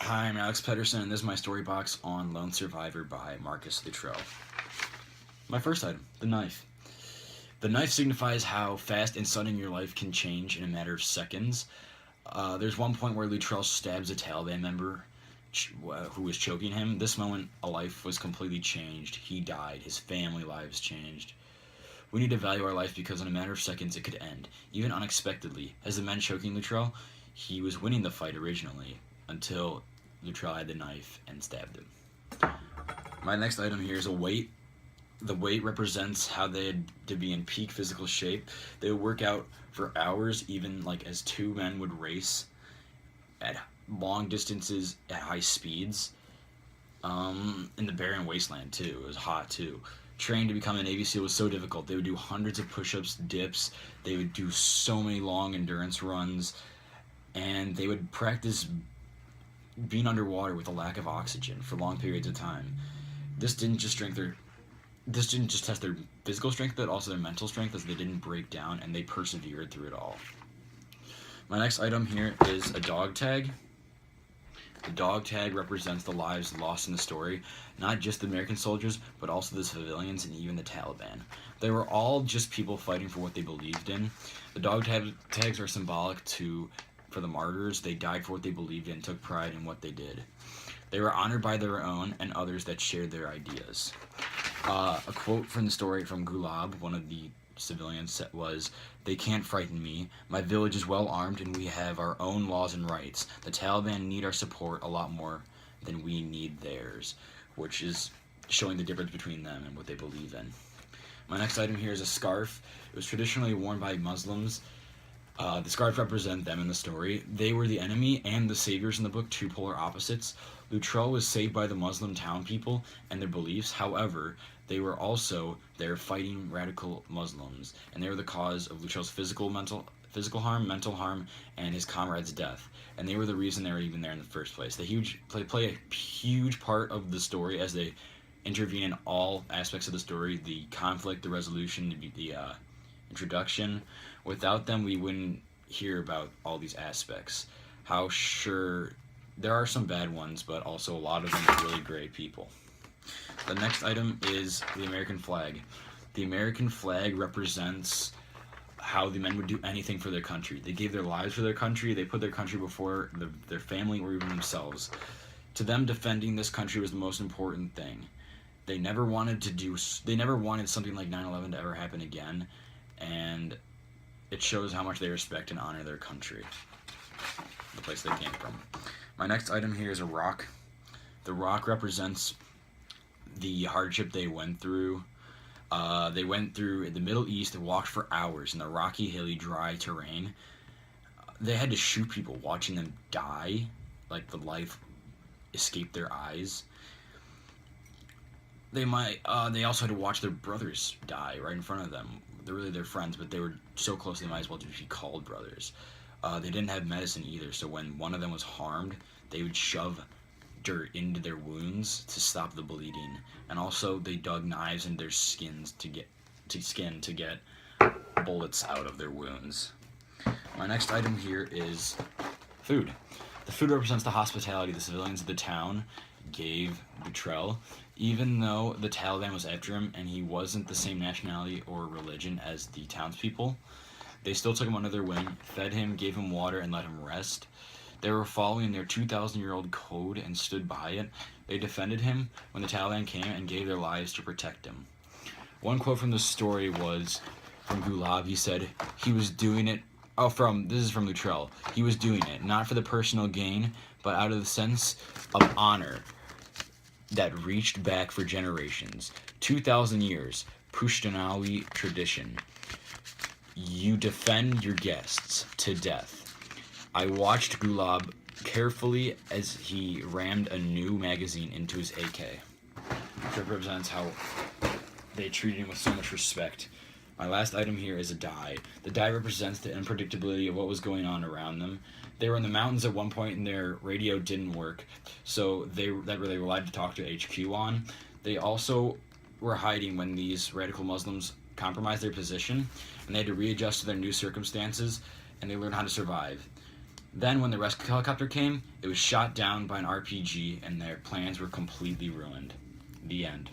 Hi, I'm Alex Pedersen, and this is my story box on Lone Survivor by Marcus Luttrell. My first item, the knife. The knife signifies how fast and sudden your life can change in a matter of seconds. There's one point where Luttrell stabs a Taliban member who was choking him. This moment, a life was completely changed. He died. His family lives changed. We need to value our life because in a matter of seconds it could end, even unexpectedly. As the men choking Luttrell, he was winning the fight originally, until Luttrell had the knife and stabbed him. My next item here is a weight. The weight represents how they had to be in peak physical shape. They would work out for hours, even like as two men would race at long distances at high speeds. In the barren wasteland too. It was hot too. Training to become a Navy SEAL was so difficult. They would do hundreds of push-ups, dips. They would do so many long endurance runs, and they would practice being underwater with a lack of oxygen for long periods of time. This didn't just test their physical strength, but also their mental strength, as they didn't break down and they persevered through it all. My next item here is a dog tag. The dog tag represents the lives lost in the story, not just the American soldiers, but also the civilians and even the Taliban. They were all just people fighting for what they believed in. The dog tags are symbolic for the martyrs. They died for what they believed in, took pride in what they did. They were honored by their own and others that shared their ideas. A quote from the story from Gulab, one of the civilians, was, "They can't frighten me. My village is well armed and we have our own laws and rights. The Taliban need our support a lot more than we need theirs," which is showing the difference between them and what they believe in. My next item here is a scarf. It was traditionally worn by Muslims. The scarf represent them in the story. They were the enemy and the saviors in the book, two polar opposites. Luttrell was saved by the Muslim town people and their beliefs. However, they were also there fighting radical Muslims, and they were the cause of Luttrell's physical harm, mental harm, and his comrade's death. And they were the reason they were even there in the first place. They play a huge part of the story, as they intervene in all aspects of the story: the conflict, the resolution, the introduction. Without them, we wouldn't hear about all these aspects. How sure there are some bad ones, but also a lot of them are really great people. The next item is the American flag. The American flag represents how the men would do anything for their country. They gave their lives for their country. They put their country before their family or even themselves. To them, defending this country was the most important thing. They never wanted something like 9/11 to ever happen again, and it shows how much they respect and honor their country, the place they came from. My next item here is a rock. The rock represents the hardship they went through. They went through the Middle East and walked for hours in the rocky, hilly, dry terrain. They had to shoot people, watching them die, like the life escaped their eyes. They also had to watch their brothers die right in front of them. They're really their friends, but they were so close they might as well just be called brothers. They didn't have medicine either, so when one of them was harmed, they would shove dirt into their wounds to stop the bleeding, and also they dug knives into their skins to get bullets out of their wounds. My next item here is food. The food represents the hospitality the civilians of the town gave Luttrell. Even though the Taliban was after him and he wasn't the same nationality or religion as the townspeople, they still took him under their wing, fed him, gave him water, and let him rest. They were following their 2,000-year-old code and stood by it. They defended him when the Taliban came and gave their lives to protect him. One quote from the story was from Gulab. He said, he was doing it, this is from Luttrell, he was doing it, not for the personal gain, but out of the sense of honor that reached back for generations. 2,000 years, Pashtunawi tradition. You defend your guests to death. I watched Gulab carefully as he rammed a new magazine into his AK, which represents how they treated him with so much respect. My last item here is a die. The die represents the unpredictability of what was going on around them. They were in the mountains at one point and their radio didn't work, so they relied to talk to HQ on. They also were hiding when these radical Muslims compromised their position, and they had to readjust to their new circumstances, and they learned how to survive. Then, when the rescue helicopter came, it was shot down by an RPG and their plans were completely ruined. The end.